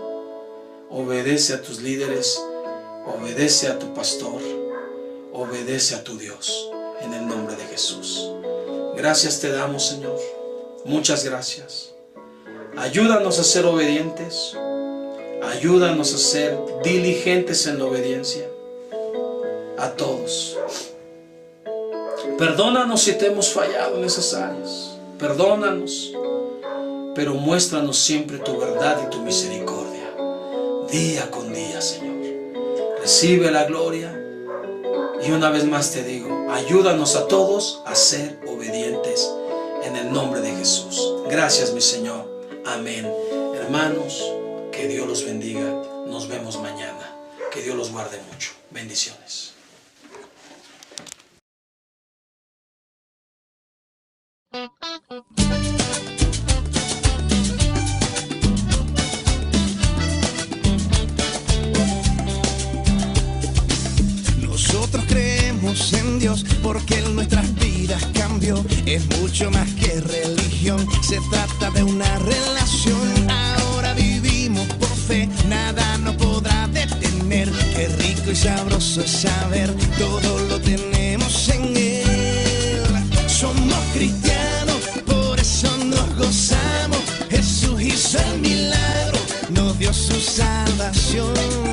S1: Obedece a tus líderes. Obedece a tu pastor. Obedece a tu Dios. En el nombre de Jesús. Gracias te damos, Señor. Muchas gracias. Ayúdanos a ser obedientes. Ayúdanos a ser diligentes en la obediencia. A todos. Perdónanos si te hemos fallado en esas áreas. Perdónanos. Pero muéstranos siempre tu verdad y tu misericordia. Día con día, Señor. Recibe la gloria. Y una vez más te digo, ayúdanos a todos a ser obedientes en el nombre de Jesús. Gracias, mi Señor. Amén. Hermanos, que Dios los bendiga. Nos vemos mañana. Que Dios los guarde mucho. Bendiciones.
S4: Nosotros creemos en Dios porque en nuestras vidas cambió. Es mucho más que religión, se trata de una relación. Ahora vivimos por fe, nada nos podrá detener. Qué rico y sabroso es saber, todo lo tenemos en Él. Somos cristianos, por eso nos gozamos. Jesús hizo el milagro, nos dio su salvación.